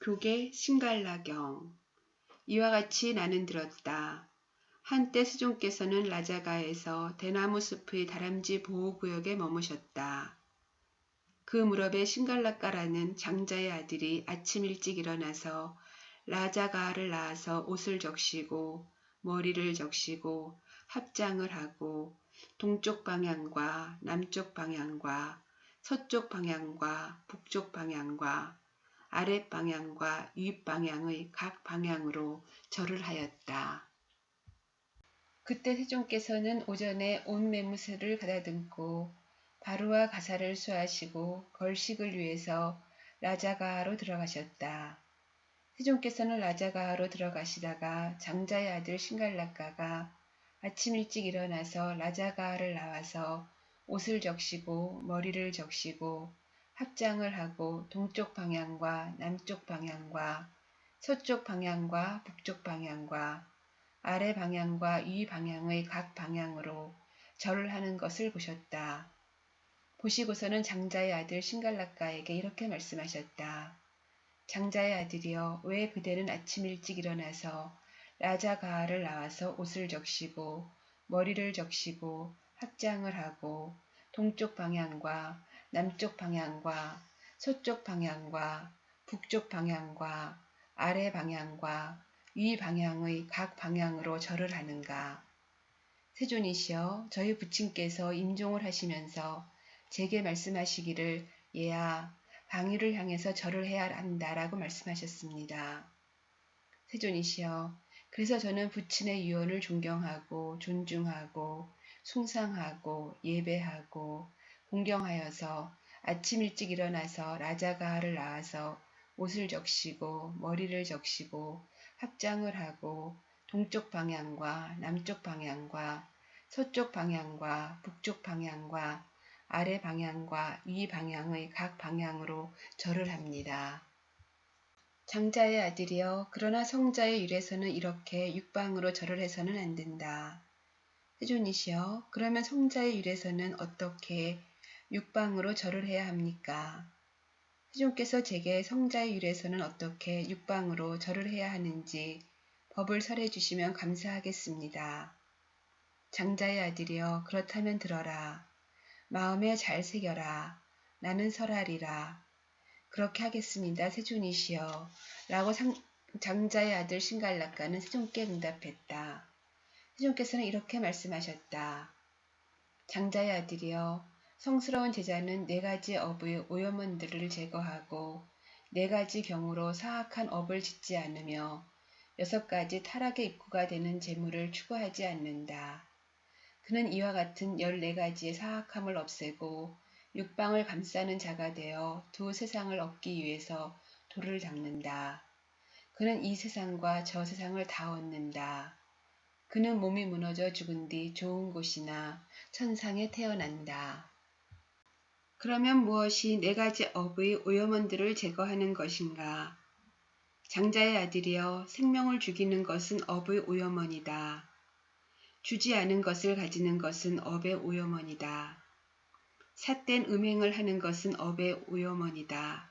교계 신갈나경. 이와 같이 나는 들었다. 한때 세종께서는 라자가에서 대나무 숲의 다람쥐 보호구역에 머무셨다. 그 무렵에 신갈나가라는 장자의 아들이 아침 일찍 일어나서 라자가를 낳아서 옷을 적시고 머리를 적시고 합장을 하고 동쪽 방향과 남쪽 방향과 서쪽 방향과 북쪽 방향과 아랫방향과 윗방향의 각 방향으로 절을 하였다. 그때 세종께서는 오전에 온 매무새를 가다듬고 바루와 가사를 수하시고 걸식을 위해서 라자가하로 들어가셨다. 세종께서는 라자가하로 들어가시다가 장자의 아들 신갈나가가 아침 일찍 일어나서 라자가하를 나와서 옷을 적시고 머리를 적시고 합장을 하고 동쪽 방향과 남쪽 방향과 서쪽 방향과 북쪽 방향과 아래 방향과 위 방향의 각 방향으로 절을 하는 것을 보셨다. 보시고서는 장자의 아들 신갈나가에게 이렇게 말씀하셨다. 장자의 아들이여, 왜 그대는 아침 일찍 일어나서 라자가하를 나와서 옷을 적시고 머리를 적시고 합장을 하고 동쪽 방향과 남쪽 방향과 서쪽 방향과 북쪽 방향과 아래 방향과 위 방향의 각 방향으로 절을 하는가? 세존이시여, 저희 부친께서 임종을 하시면서 제게 말씀하시기를 얘야, 방위를 향해서 절을 해야 한다라고 말씀하셨습니다. 세존이시여, 그래서 저는 부친의 유언을 존경하고 존중하고 숭상하고 예배하고 공경하여서 아침 일찍 일어나서 라자가하를 낳아서 옷을 적시고 머리를 적시고 합장을 하고 동쪽 방향과 남쪽 방향과 서쪽 방향과 북쪽 방향과 아래 방향과 위 방향의 각 방향으로 절을 합니다. 장자의 아들이여, 그러나 성자의 율에서는 이렇게 육방으로 절을 해서는 안 된다. 세존이시여, 그러면 성자의 율에서는 어떻게 육방으로 절을 해야 합니까? 세존께서 제게 성자의 율에서는 어떻게 육방으로 절을 해야 하는지 법을 설해 주시면 감사하겠습니다. 장자의 아들이여, 그렇다면 들어라. 마음에 잘 새겨라. 나는 설하리라. 그렇게 하겠습니다. 세존이시여. 라고 장자의 아들 신갈나가는 세존께 응답했다. 세존께서는 이렇게 말씀하셨다. 장자의 아들이여, 성스러운 제자는 4가지 업의 오염원들을 제거하고 4가지 경우로 사악한 업을 짓지 않으며 6가지 타락의 입구가 되는 재물을 추구하지 않는다. 그는 이와 같은 14가지의 사악함을 없애고 육방을 감싸는 자가 되어 두 세상을 얻기 위해서 돌을 닦는다. 그는 이 세상과 저 세상을 다 얻는다. 그는 몸이 무너져 죽은 뒤 좋은 곳이나 천상에 태어난다. 그러면 무엇이 4가지 업의 오염원들을 제거하는 것인가? 장자의 아들이여, 생명을 죽이는 것은 업의 오염원이다. 주지 않은 것을 가지는 것은 업의 오염원이다. 삿된 음행을 하는 것은 업의 오염원이다.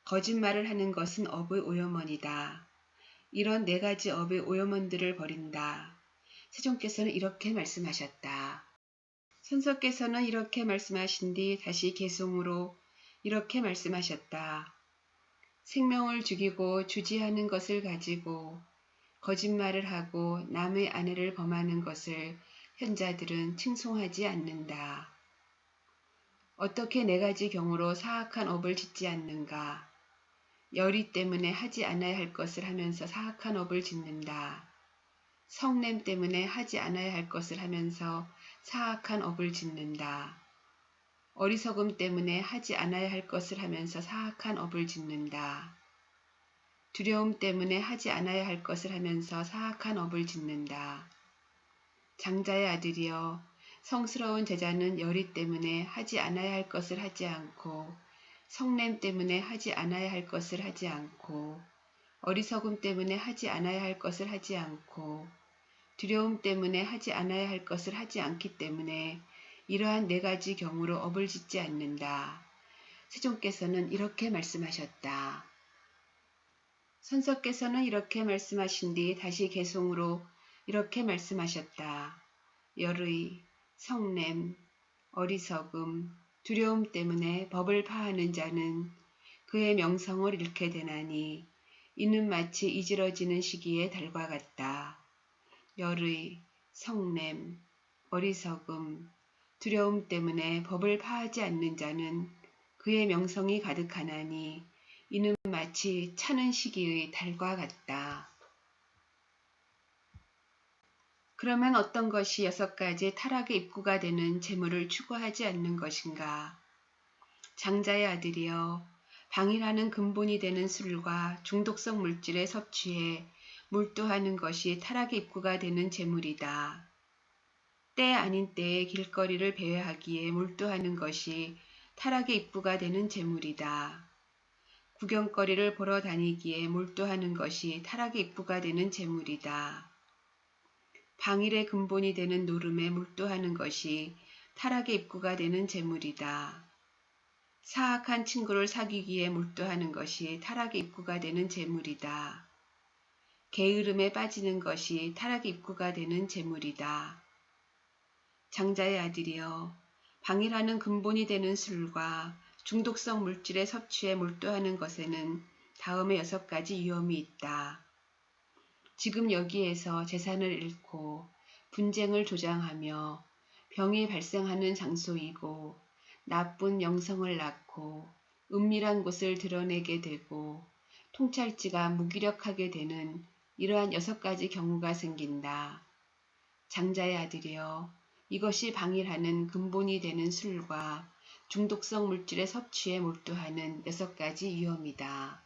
거짓말을 하는 것은 업의 오염원이다. 이런 4가지 업의 오염원들을 버린다. 세종께서는 이렇게 말씀하셨다. 선서께서는 이렇게 말씀하신 뒤 다시 개송으로 이렇게 말씀하셨다. 생명을 죽이고 주지하는 것을 가지고 거짓말을 하고 남의 아내를 범하는 것을 현자들은 칭송하지 않는다. 어떻게 4가지 경우로 사악한 업을 짓지 않는가? 열의 때문에 하지 않아야 할 것을 하면서 사악한 업을 짓는다. 성냄 때문에 하지 않아야 할 것을 하면서 사악한 업을 짓는다. 어리석음 때문에 하지 않아야 할 것을 하면서 사악한 업을 짓는다. 두려움 때문에 하지 않아야 할 것을 하면서 사악한 업을 짓는다. 장자의 아들이여, 성스러운 제자는 열의 때문에 하지 않아야 할 것을 하지 않고 성냄 때문에 하지 않아야 할 것을 하지 않고 어리석음 때문에 하지 않아야 할 것을 하지 않고 두려움 때문에 하지 않아야 할 것을 하지 않기 때문에 이러한 4가지 경우로 업을 짓지 않는다. 세종께서는 이렇게 말씀하셨다. 선서께서는 이렇게 말씀하신 뒤 다시 개송으로 이렇게 말씀하셨다. 열의, 성냄, 어리석음, 두려움 때문에 법을 파하는 자는 그의 명성을 잃게 되나니 이는 마치 이지러지는 시기의 달과 같다. 열의, 성냄, 어리석음, 두려움 때문에 법을 파하지 않는 자는 그의 명성이 가득하나니 이는 마치 차는 시기의 달과 같다. 그러면 어떤 것이 6가지 타락의 입구가 되는 재물을 추구하지 않는 것인가? 장자의 아들이여, 방일하는 근본이 되는 술과 중독성 물질에 섭취해 몰두하는 것이 타락의 입구가 되는 재물이다. 때 아닌 때에 길거리를 배회하기에 몰두하는 것이 타락의 입구가 되는 재물이다. 구경거리를 보러 다니기에 몰두하는 것이 타락의 입구가 되는 재물이다. 방일의 근본이 되는 노름에 몰두하는 것이 타락의 입구가 되는 재물이다. 사악한 친구를 사귀기에 몰두하는 것이 타락의 입구가 되는 재물이다. 게으름에 빠지는 것이 타락의 입구가 되는 재물이다. 장자의 아들이여, 방일하는 근본이 되는 술과 중독성 물질의 섭취에 몰두하는 것에는 다음의 6가지 위험이 있다. 지금 여기에서 재산을 잃고 분쟁을 조장하며 병이 발생하는 장소이고 나쁜 영성을 낳고 은밀한 곳을 드러내게 되고 통찰지가 무기력하게 되는 이러한 6가지 경우가 생긴다. 장자의 아들이여, 이것이 방일하는 근본이 되는 술과 중독성 물질의 섭취에 몰두하는 6가지 위험이다.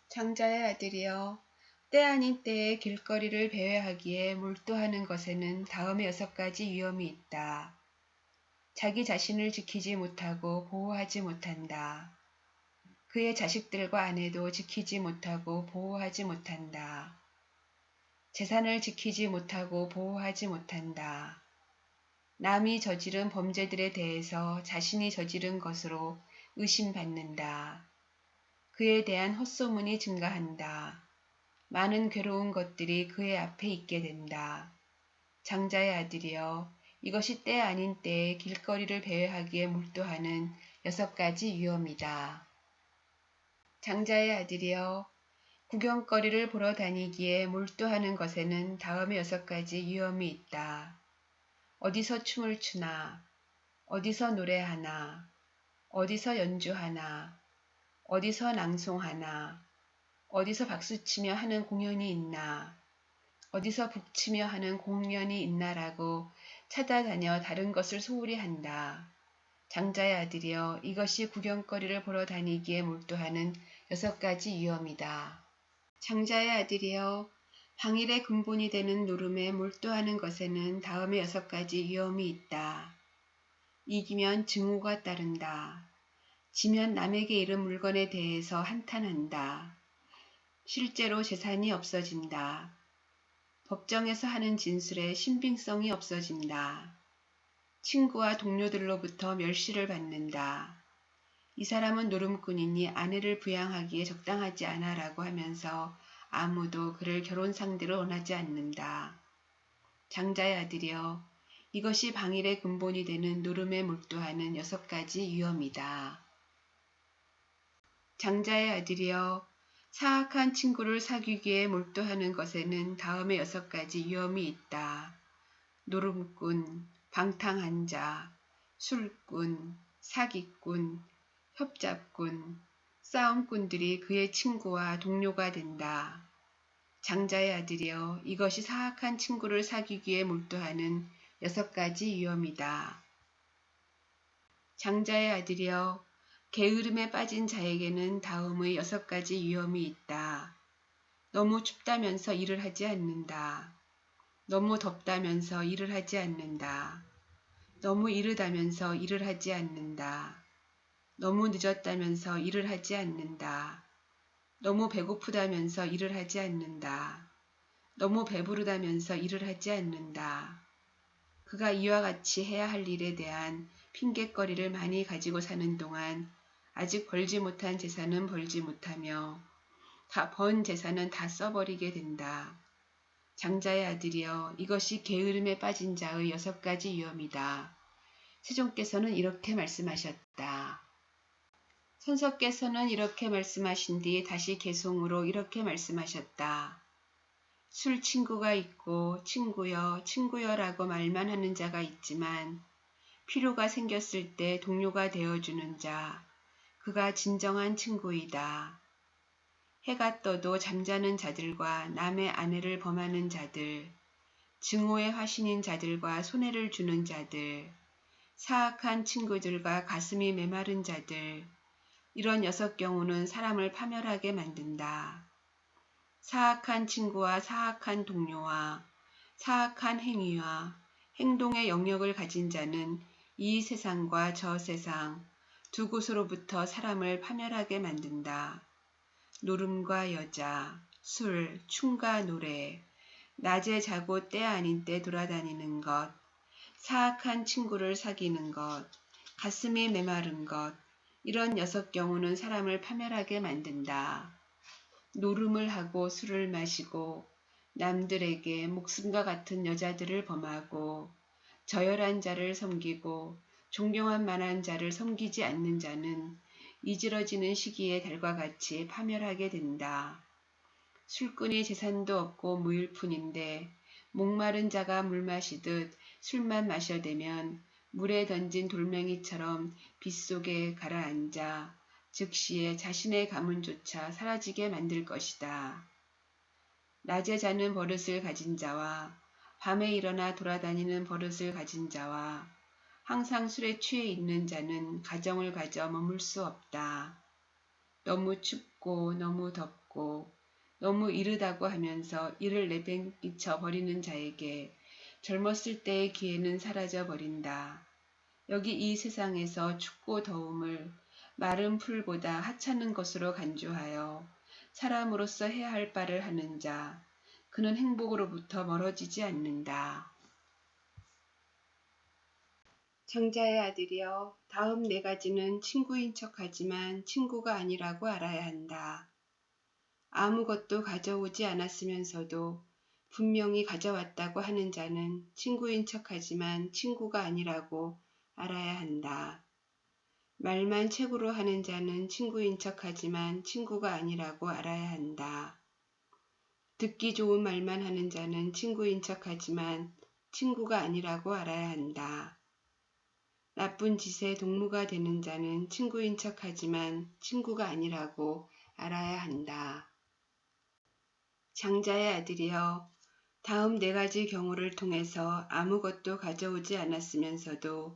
장자의 아들이여, 때 아닌 때에 길거리를 배회하기에 몰두하는 것에는 다음의 6가지 위험이 있다. 자기 자신을 지키지 못하고 보호하지 못한다. 그의 자식들과 아내도 지키지 못하고 보호하지 못한다. 재산을 지키지 못하고 보호하지 못한다. 남이 저지른 범죄들에 대해서 자신이 저지른 것으로 의심받는다. 그에 대한 헛소문이 증가한다. 많은 괴로운 것들이 그의 앞에 있게 된다. 장자의 아들이여, 이것이 때 아닌 때에 길거리를 배회하기에 몰두하는 6가지 위험이다. 장자의 아들이여, 구경거리를 보러 다니기에 몰두하는 것에는 다음의 6가지 위험이 있다. 어디서 춤을 추나, 어디서 노래하나, 어디서 연주하나, 어디서 낭송하나, 어디서 박수치며 하는 공연이 있나, 어디서 북치며 하는 공연이 있나라고 찾아다녀 다른 것을 소홀히 한다. 장자의 아들이여, 이것이 구경거리를 보러 다니기에 몰두하는 6가지 위험이다. 장자의 아들이여, 방일의 근본이 되는 노름에 몰두하는 것에는 다음의 6가지 위험이 있다. 이기면 증오가 따른다. 지면 남에게 잃은 물건에 대해서 한탄한다. 실제로 재산이 없어진다. 법정에서 하는 진술에 신빙성이 없어진다. 친구와 동료들로부터 멸시를 받는다. 이 사람은 노름꾼이니 아내를 부양하기에 적당하지 않아라고 하면서 아무도 그를 결혼 상대로 원하지 않는다. 장자의 아들이여, 이것이 방일의 근본이 되는 노름에 몰두하는 6가지 위험이다. 장자의 아들이여, 사악한 친구를 사귀기에 몰두하는 것에는 다음의 6가지 위험이 있다. 노름꾼, 방탕한 자, 술꾼, 사기꾼, 협잡꾼, 싸움꾼들이 그의 친구와 동료가 된다. 장자의 아들이여, 이것이 사악한 친구를 사귀기에 몰두하는 6가지 위험이다. 장자의 아들이여, 게으름에 빠진 자에게는 다음의 6가지 위험이 있다. 너무 춥다면서 일을 하지 않는다. 너무 덥다면서 일을 하지 않는다. 너무 이르다면서 일을 하지 않는다. 너무 늦었다면서 일을 하지 않는다. 너무 배고프다면서 일을 하지 않는다. 너무 배부르다면서 일을 하지 않는다. 그가 이와 같이 해야 할 일에 대한 핑곗거리를 많이 가지고 사는 동안 아직 벌지 못한 재산은 벌지 못하며 번 재산은 다 써버리게 된다. 장자의 아들이여, 이것이 게으름에 빠진 자의 6가지 위험이다. 세종께서는 이렇게 말씀하셨다. 선서께서는 이렇게 말씀하신 뒤 다시 개송으로 이렇게 말씀하셨다. 술 친구가 있고 친구여 친구여라고 말만 하는 자가 있지만 필요가 생겼을 때 동료가 되어주는 자, 그가 진정한 친구이다. 해가 떠도 잠자는 자들과 남의 아내를 범하는 자들, 증오의 화신인 자들과 손해를 주는 자들, 사악한 친구들과 가슴이 메마른 자들, 이런 6경우는 사람을 파멸하게 만든다. 사악한 친구와 사악한 동료와 사악한 행위와 행동의 영역을 가진 자는 이 세상과 저 세상 두 곳으로부터 사람을 파멸하게 만든다. 노름과 여자, 술, 춤과 노래, 낮에 자고 때 아닌 때 돌아다니는 것, 사악한 친구를 사귀는 것, 가슴이 메마른 것, 이런 6경우는 사람을 파멸하게 만든다. 노름을 하고 술을 마시고 남들에게 목숨과 같은 여자들을 범하고 저열한 자를 섬기고 존경할 만한 자를 섬기지 않는 자는 이지러지는 시기에 달과 같이 파멸하게 된다. 술꾼이 재산도 없고 무일 뿐인데 목마른 자가 물 마시듯 술만 마셔대면 물에 던진 돌멩이처럼 빗속에 가라앉아 즉시에 자신의 가문조차 사라지게 만들 것이다. 낮에 자는 버릇을 가진 자와 밤에 일어나 돌아다니는 버릇을 가진 자와 항상 술에 취해 있는 자는 가정을 가져 머물 수 없다. 너무 춥고 너무 덥고 너무 이르다고 하면서 이를 내팽개쳐 버리는 자에게 젊었을 때의 기회는 사라져 버린다. 여기 이 세상에서 춥고 더움을 마른 풀보다 하찮은 것으로 간주하여 사람으로서 해야 할 바를 하는 자, 그는 행복으로부터 멀어지지 않는다. 장자의 아들이여, 다음 4가지는 친구인 척하지만 친구가 아니라고 알아야 한다. 아무것도 가져오지 않았으면서도 분명히 가져왔다고 하는 자는 친구인 척하지만 친구가 아니라고 알아야 한다. 말만 책으로 하는 자는 친구인 척하지만 친구가 아니라고 알아야 한다. 듣기 좋은 말만 하는 자는 친구인 척하지만 친구가 아니라고 알아야 한다. 나쁜 짓에 동무가 되는 자는 친구인 척하지만 친구가 아니라고 알아야 한다. 장자의 아들이여, 다음 4가지 경우를 통해서 아무것도 가져오지 않았으면서도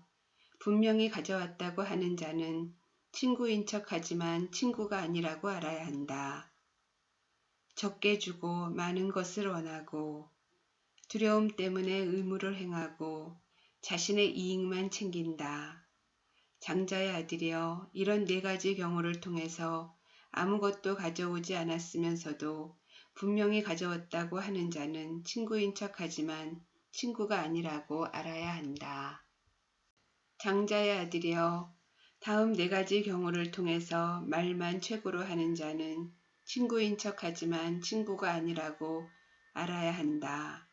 분명히 가져왔다고 하는 자는 친구인 척하지만 친구가 아니라고 알아야 한다. 적게 주고 많은 것을 원하고 두려움 때문에 의무를 행하고 자신의 이익만 챙긴다. 장자의 아들이여, 이런 4가지 경우를 통해서 아무것도 가져오지 않았으면서도 분명히 가져왔다고 하는 자는 친구인 척하지만 친구가 아니라고 알아야 한다. 장자의 아들이여, 다음 4가지 경우를 통해서 말만 최고로 하는 자는 친구인 척하지만 친구가 아니라고 알아야 한다.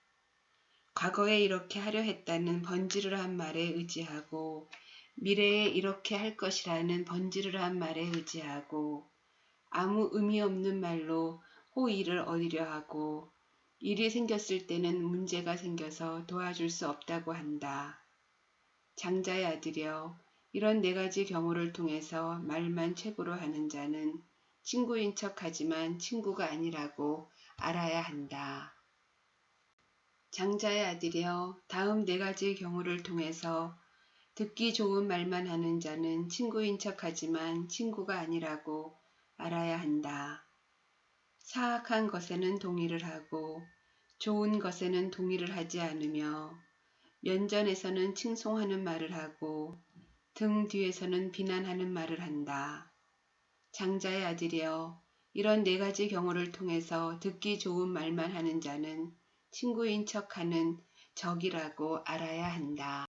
과거에 이렇게 하려 했다는 번지를 한 말에 의지하고 미래에 이렇게 할 것이라는 번지를 한 말에 의지하고 아무 의미 없는 말로 호의를 얻으려 하고 일이 생겼을 때는 문제가 생겨서 도와줄 수 없다고 한다. 장자의 아들이여, 이런 4가지 경우를 통해서 말만 최고로 하는 자는 친구인 척하지만 친구가 아니라고 알아야 한다. 장자의 아들이여, 다음 4가지 경우를 통해서 듣기 좋은 말만 하는 자는 친구인 척하지만 친구가 아니라고 알아야 한다. 사악한 것에는 동의를 하고 좋은 것에는 동의를 하지 않으며 면전에서는 칭송하는 말을 하고 등 뒤에서는 비난하는 말을 한다. 장자의 아들이여, 이런 4가지 경우를 통해서 듣기 좋은 말만 하는 자는 친구인 척하는 적이라고 알아야 한다.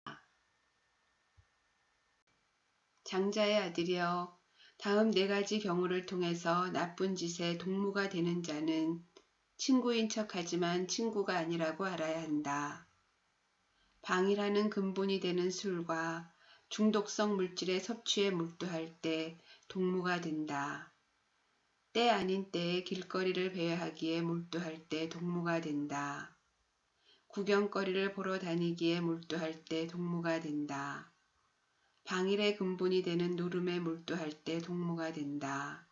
장자의 아들이여, 다음 네 가지 경우를 통해서 나쁜 짓의 동무가 되는 자는 친구인 척하지만 친구가 아니라고 알아야 한다. 방이라는 근본이 되는 술과 중독성 물질의 섭취에 몰두할 때 동무가 된다. 때 아닌 때에 길거리를 배회하기에 몰두할 때 동무가 된다. 구경거리를 보러 다니기에 몰두할 때 동무가 된다. 방일의 근본이 되는 노름에 몰두할 때 동무가 된다.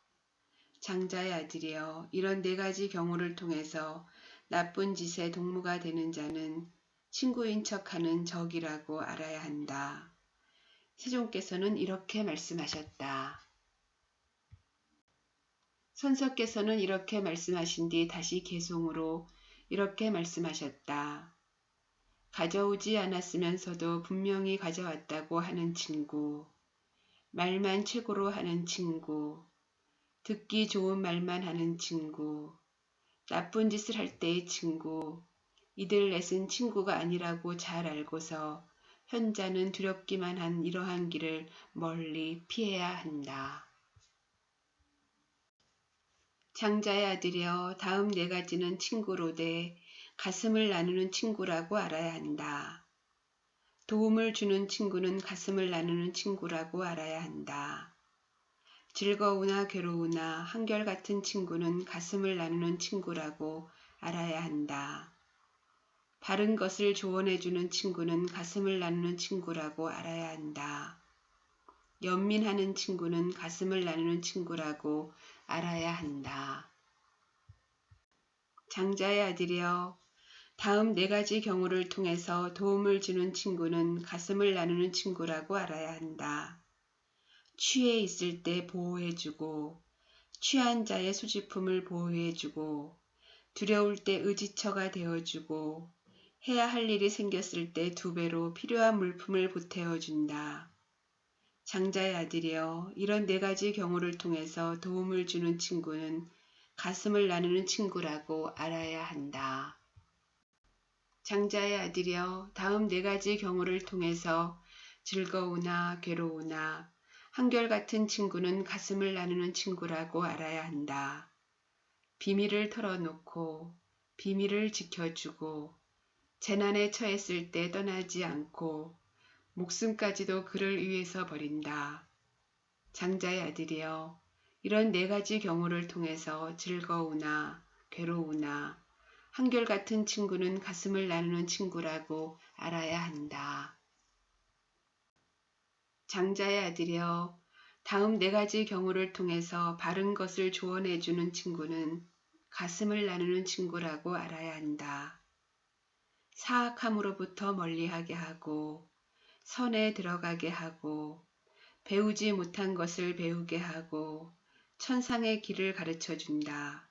장자의 아들이여, 이런 네 가지 경우를 통해서 나쁜 짓의 동무가 되는 자는 친구인 척하는 적이라고 알아야 한다. 세종께서는 이렇게 말씀하셨다. 선서께서는 이렇게 말씀하신 뒤 다시 개송으로 이렇게 말씀하셨다. 가져오지 않았으면서도 분명히 가져왔다고 하는 친구, 말만 최고로 하는 친구, 듣기 좋은 말만 하는 친구, 나쁜 짓을 할 때의 친구, 이들 넷은 친구가 아니라고 잘 알고서 현자는 두렵기만 한 이러한 길을 멀리 피해야 한다. 장자의 아들이여, 다음 네 가지는 친구로되 가슴을 나누는 친구라고 알아야 한다. 도움을 주는 친구는 가슴을 나누는 친구라고 알아야 한다. 즐거우나 괴로우나 한결같은 친구는 가슴을 나누는 친구라고 알아야 한다. 바른 것을 조언해주는 친구는 가슴을 나누는 친구라고 알아야 한다. 연민하는 친구는 가슴을 나누는 친구라고 알아야 한다. 장자의 아들이여, 다음 네 가지 경우를 통해서 도움을 주는 친구는 가슴을 나누는 친구라고 알아야 한다. 취해 있을 때 보호해주고, 취한 자의 소지품을 보호해주고, 두려울 때 의지처가 되어주고, 해야 할 일이 생겼을 때 두 배로 필요한 물품을 보태어준다. 장자의 아들이여, 이런 네 가지 경우를 통해서 도움을 주는 친구는 가슴을 나누는 친구라고 알아야 한다. 장자의 아들이여, 다음 네 가지 경우를 통해서 즐거우나 괴로우나 한결같은 친구는 가슴을 나누는 친구라고 알아야 한다. 비밀을 털어놓고 비밀을 지켜주고 재난에 처했을 때 떠나지 않고 목숨까지도 그를 위해서 버린다. 장자의 아들이여, 이런 네 가지 경우를 통해서 즐거우나 괴로우나 한결같은 친구는 가슴을 나누는 친구라고 알아야 한다. 장자의 아들이여, 다음 네 가지 경우를 통해서 바른 것을 조언해주는 친구는 가슴을 나누는 친구라고 알아야 한다. 사악함으로부터 멀리하게 하고 선에 들어가게 하고 배우지 못한 것을 배우게 하고 천상의 길을 가르쳐 준다.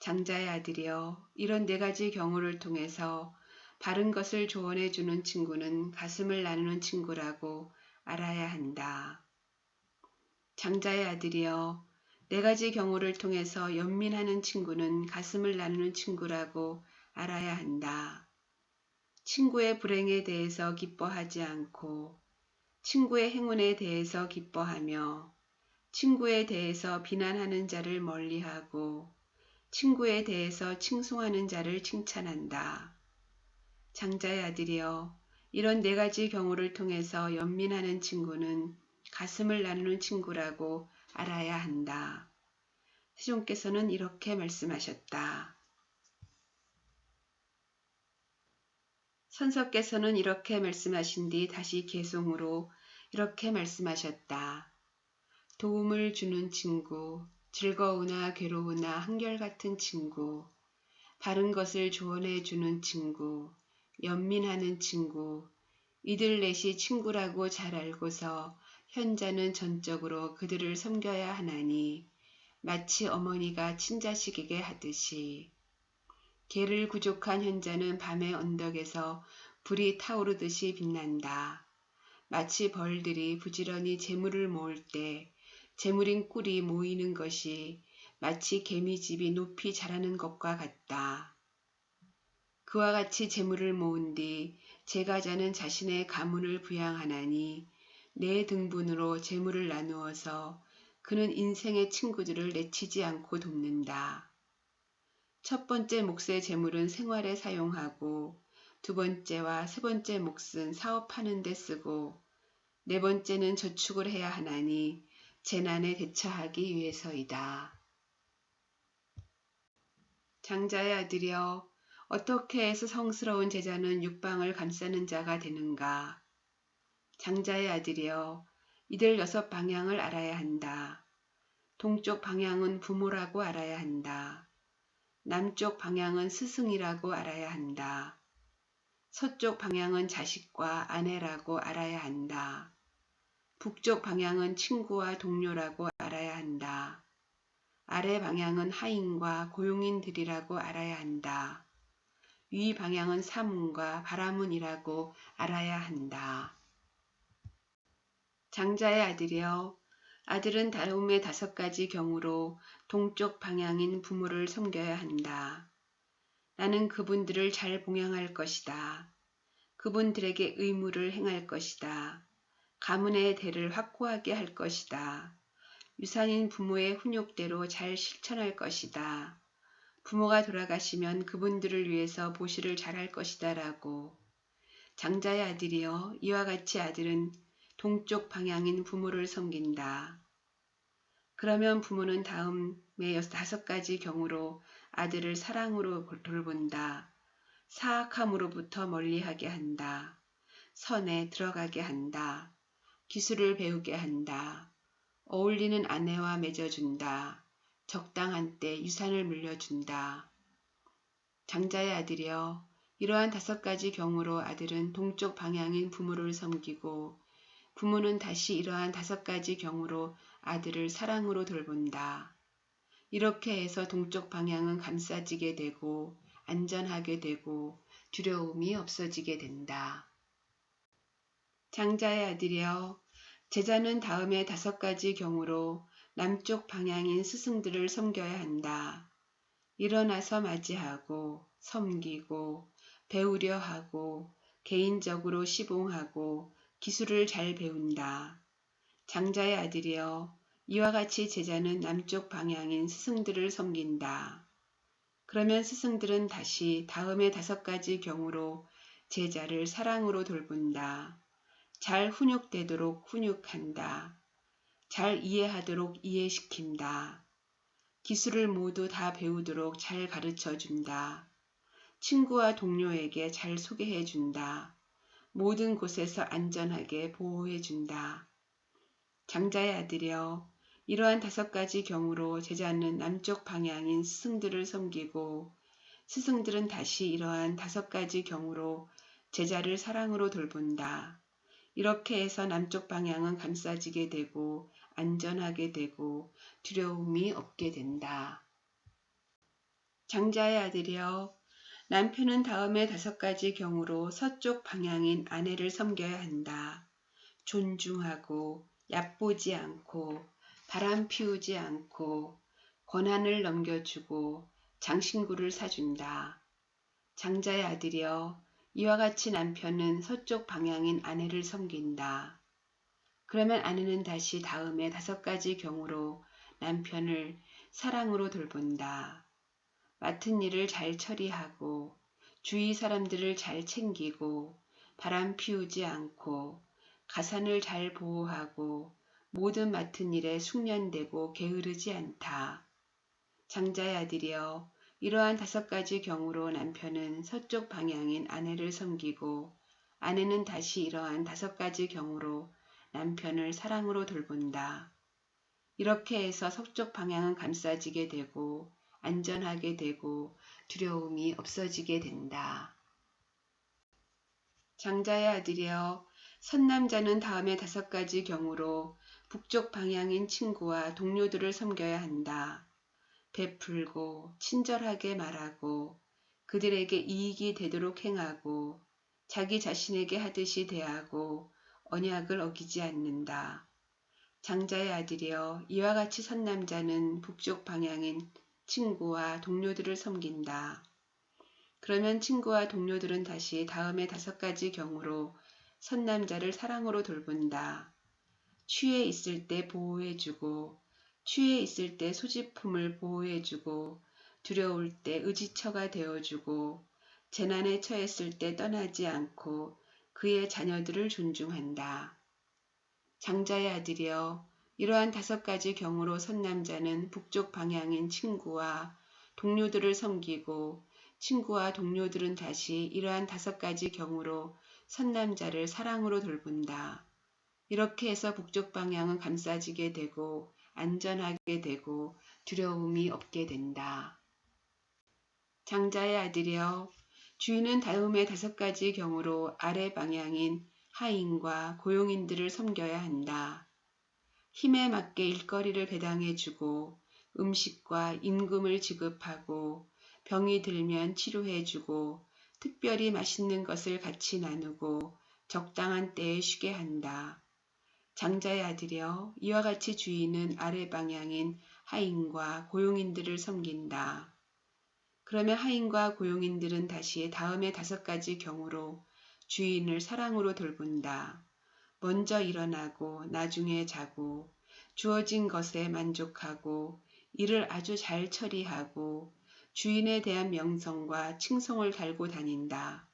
장자의 아들이여, 이런 네 가지 경우를 통해서 바른 것을 조언해 주는 친구는 가슴을 나누는 친구라고 알아야 한다. 장자의 아들이여, 네 가지 경우를 통해서 연민하는 친구는 가슴을 나누는 친구라고 알아야 한다. 친구의 불행에 대해서 기뻐하지 않고 친구의 행운에 대해서 기뻐하며 친구에 대해서 비난하는 자를 멀리하고 친구에 대해서 칭송하는 자를 칭찬한다. 장자의 아들이여, 이런 네 가지 경우를 통해서 연민하는 친구는 가슴을 나누는 친구라고 알아야 한다. 세종께서는 이렇게 말씀하셨다. 선서께서는 이렇게 말씀하신 뒤 다시 개송으로 이렇게 말씀하셨다. 도움을 주는 친구, 즐거우나 괴로우나 한결같은 친구, 바른 것을 조언해 주는 친구, 연민하는 친구, 이들 넷이 친구라고 잘 알고서 현자는 전적으로 그들을 섬겨야 하나니 마치 어머니가 친자식에게 하듯이 개를 구족한 현자는 밤의 언덕에서 불이 타오르듯이 빛난다. 마치 벌들이 부지런히 재물을 모을 때 재물인 꿀이 모이는 것이 마치 개미집이 높이 자라는 것과 같다. 그와 같이 재물을 모은 뒤 제가자는 자신의 가문을 부양하나니 네 등분으로 재물을 나누어서 그는 인생의 친구들을 내치지 않고 돕는다. 첫 번째 몫의 재물은 생활에 사용하고 두 번째와 세 번째 몫은 사업하는 데 쓰고 네 번째는 저축을 해야 하나니 재난에 대처하기 위해서이다. 장자의 아들이여, 어떻게 해서 성스러운 제자는 육방을 감싸는 자가 되는가? 장자의 아들이여, 이들 6방향을 알아야 한다. 동쪽 방향은 부모라고 알아야 한다. 남쪽 방향은 스승이라고 알아야 한다. 서쪽 방향은 자식과 아내라고 알아야 한다. 북쪽 방향은 친구와 동료라고 알아야 한다. 아래 방향은 하인과 고용인들이라고 알아야 한다. 위 방향은 사문과 바라문이라고 알아야 한다. 장자의 아들이여, 아들은 다음의 5가지 경우로 동쪽 방향인 부모를 섬겨야 한다. 나는 그분들을 잘 봉양할 것이다. 그분들에게 의무를 행할 것이다. 가문의 대를 확고하게 할 것이다. 유산인 부모의 훈육대로 잘 실천할 것이다. 부모가 돌아가시면 그분들을 위해서 보시를 잘할 것이다 라고. 장자의 아들이여, 이와 같이 아들은 동쪽 방향인 부모를 섬긴다. 그러면 부모는 다음의 5가지 경우로 아들을 사랑으로 돌본다. 사악함으로부터 멀리하게 한다. 선에 들어가게 한다. 기술을 배우게 한다. 어울리는 아내와 맺어준다. 적당한 때 유산을 물려준다. 장자의 아들이여, 이러한 5가지 경우로 아들은 동쪽 방향인 부모를 섬기고 부모는 다시 이러한 5가지 경우로 아들을 사랑으로 돌본다. 이렇게 해서 동쪽 방향은 감싸지게 되고 안전하게 되고 두려움이 없어지게 된다. 장자의 아들이여, 제자는 다음의 5가지 경우로 남쪽 방향인 스승들을 섬겨야 한다. 일어나서 맞이하고 섬기고 배우려 하고 개인적으로 시봉하고 기술을 잘 배운다. 장자의 아들이여, 이와 같이 제자는 남쪽 방향인 스승들을 섬긴다. 그러면 스승들은 다시 다음의 5가지 경우로 제자를 사랑으로 돌본다. 잘 훈육되도록 훈육한다. 잘 이해하도록 이해시킨다. 기술을 모두 다 배우도록 잘 가르쳐준다. 친구와 동료에게 잘 소개해준다. 모든 곳에서 안전하게 보호해준다. 장자의 아들이여, 이러한 5가지 경우로 제자는 남쪽 방향인 스승들을 섬기고 스승들은 다시 이러한 5가지 경우로 제자를 사랑으로 돌본다. 이렇게 해서 남쪽 방향은 감싸지게 되고 안전하게 되고 두려움이 없게 된다. 장자의 아들이여, 남편은 다음의 5가지 경우로 서쪽 방향인 아내를 섬겨야 한다. 존중하고 얕보지 않고 바람 피우지 않고 권한을 넘겨주고 장신구를 사준다. 장자의 아들이여, 이와 같이 남편은 서쪽 방향인 아내를 섬긴다. 그러면 아내는 다시 다음의 5가지 경우로 남편을 사랑으로 돌본다. 맡은 일을 잘 처리하고 주위 사람들을 잘 챙기고 바람 피우지 않고 가산을 잘 보호하고 모든 맡은 일에 숙련되고 게으르지 않다. 장자의 아들이여, 이러한 5가지 경우로 남편은 서쪽 방향인 아내를 섬기고 아내는 다시 이러한 5가지 경우로 남편을 사랑으로 돌본다. 이렇게 해서 서쪽 방향은 감싸지게 되고 안전하게 되고 두려움이 없어지게 된다. 장자의 아들이여, 선남자는 다음의 5가지 경우로 북쪽 방향인 친구와 동료들을 섬겨야 한다. 베풀고 친절하게 말하고 그들에게 이익이 되도록 행하고 자기 자신에게 하듯이 대하고 언약을 어기지 않는다. 장자의 아들이여, 이와 같이 선남자는 북쪽 방향인 친구와 동료들을 섬긴다. 그러면 친구와 동료들은 다시 다음의 5가지 경우로 선남자를 사랑으로 돌본다. 취해 있을 때 보호해주고 취해 있을 때 소지품을 보호해주고 두려울 때 의지처가 되어주고 재난에 처했을 때 떠나지 않고 그의 자녀들을 존중한다. 장자의 아들이여, 이러한 5가지 경우로 선남자는 북쪽 방향인 친구와 동료들을 섬기고 친구와 동료들은 다시 이러한 5가지 경우로 선남자를 사랑으로 돌본다. 이렇게 해서 북쪽 방향은 감싸지게 되고 안전하게 되고 두려움이 없게 된다. 장자의 아들이여, 주인은 다음의 5가지 경우로 아래 방향인 하인과 고용인들을 섬겨야 한다. 힘에 맞게 일거리를 배당해주고 음식과 임금을 지급하고 병이 들면 치료해주고 특별히 맛있는 것을 같이 나누고 적당한 때에 쉬게 한다. 장자의 아들이여, 이와 같이 주인은 아래 방향인 하인과 고용인들을 섬긴다. 그러면 하인과 고용인들은 다시 다음의 5가지 경우로 주인을 사랑으로 돌본다. 먼저 일어나고 나중에 자고 주어진 것에 만족하고 일을 아주 잘 처리하고 주인에 대한 명성과 칭송을 달고 다닌다.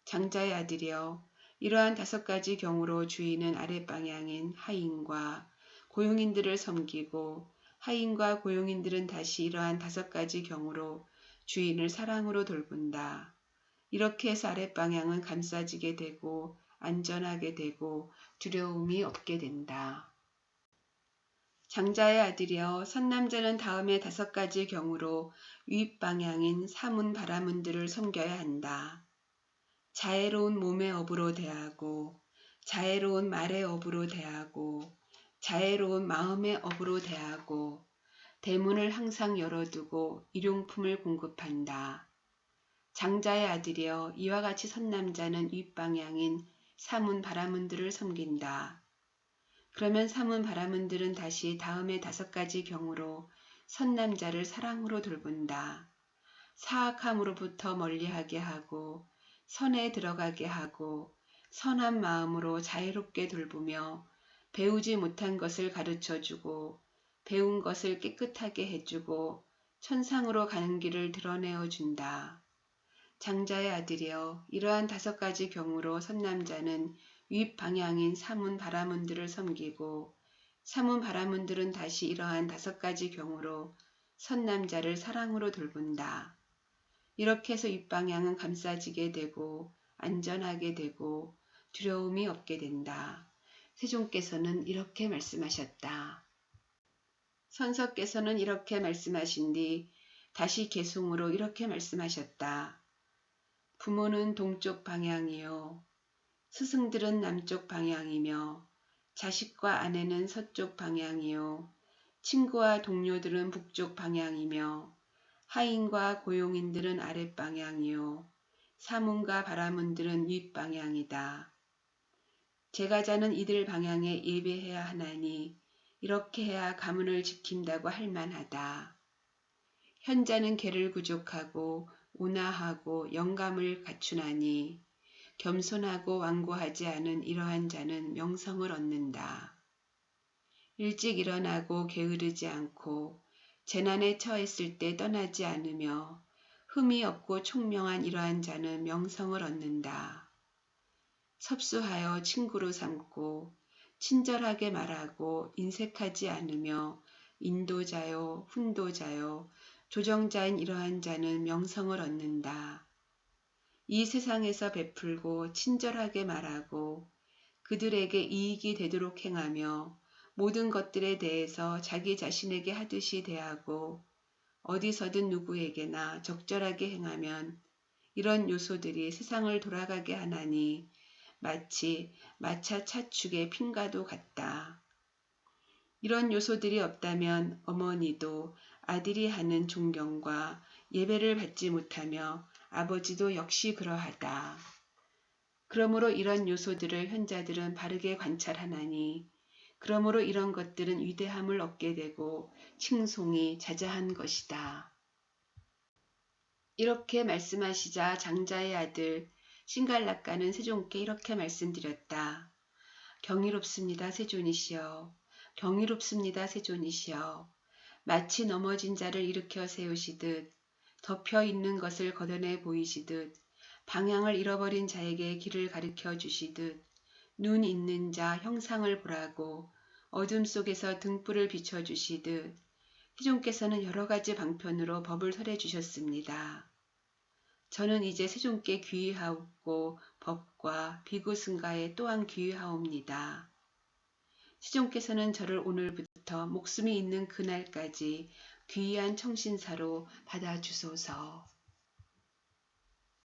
장자의 아들이여, 이러한 5가지 경우로 주인은 아랫방향인 하인과 고용인들을 섬기고 하인과 고용인들은 다시 이러한 5가지 경우로 주인을 사랑으로 돌본다. 이렇게 해서 아랫방향은 감싸지게 되고 안전하게 되고 두려움이 없게 된다. 장자의 아들이여, 선남자는 다음의 5가지 경우로 윗방향인 사문 바라문들을 섬겨야 한다. 자애로운 몸의 업으로 대하고 자애로운 말의 업으로 대하고 자애로운 마음의 업으로 대하고 대문을 항상 열어두고 일용품을 공급한다. 장자의 아들이여, 이와 같이 선남자는 윗방향인 사문 바라문들을 섬긴다. 그러면 사문 바라문들은 다시 다음의 5가지 경우로 선남자를 사랑으로 돌본다. 사악함으로부터 멀리하게 하고 선에 들어가게 하고 선한 마음으로 자유롭게 돌보며 배우지 못한 것을 가르쳐주고 배운 것을 깨끗하게 해주고 천상으로 가는 길을 드러내어 준다. 장자의 아들이여, 이러한 5가지 경우로 선남자는 윗방향인 사문 바라문들을 섬기고 사문 바라문들은 다시 이러한 5가지 경우로 선남자를 사랑으로 돌본다. 이렇게 해서 윗방향은 감싸지게 되고 안전하게 되고 두려움이 없게 된다. 세종께서는 이렇게 말씀하셨다. 선서께서는 이렇게 말씀하신 뒤 다시 개송으로 이렇게 말씀하셨다. 부모는 동쪽 방향이요. 스승들은 남쪽 방향이며 자식과 아내는 서쪽 방향이요. 친구와 동료들은 북쪽 방향이며 하인과 고용인들은 아랫방향이요. 사문과 바라문들은 윗방향이다. 제가 자는 이들 방향에 예배해야 하나니 이렇게 해야 가문을 지킨다고 할 만하다. 현자는 개를 구족하고 온화하고 영감을 갖추나니 겸손하고 완고하지 않은 이러한 자는 명성을 얻는다. 일찍 일어나고 게으르지 않고 재난에 처했을 때 떠나지 않으며 흠이 없고 총명한 이러한 자는 명성을 얻는다. 섭수하여 친구로 삼고 친절하게 말하고 인색하지 않으며 인도자요 훈도자요 조정자인 이러한 자는 명성을 얻는다. 이 세상에서 베풀고 친절하게 말하고 그들에게 이익이 되도록 행하며 모든 것들에 대해서 자기 자신에게 하듯이 대하고 어디서든 누구에게나 적절하게 행하면 이런 요소들이 세상을 돌아가게 하나니 마치 마차 차축의 핀과도 같다. 이런 요소들이 없다면 어머니도 아들이 하는 존경과 예배를 받지 못하며 아버지도 역시 그러하다. 그러므로 이런 요소들을 현자들은 바르게 관찰하나니 그러므로 이런 것들은 위대함을 얻게 되고 칭송이 자자한 것이다. 이렇게 말씀하시자 장자의 아들 신갈락가는 세종께 이렇게 말씀드렸다. 경이롭습니다. 세존이시여. 경이롭습니다, 세존이시여. 마치 넘어진 자를 일으켜 세우시듯 덮여 있는 것을 걷어내 보이시듯 방향을 잃어버린 자에게 길을 가르쳐 주시듯 눈 있는 자 형상을 보라고 어둠 속에서 등불을 비춰주시듯 세존께서는 여러 가지 방편으로 법을 설해 주셨습니다. 저는 이제 세존께 귀의하옵고 법과 비구승가에 또한 귀의하옵니다. 세존께서는 저를 오늘부터 목숨이 있는 그날까지 귀한 청신사로 받아주소서.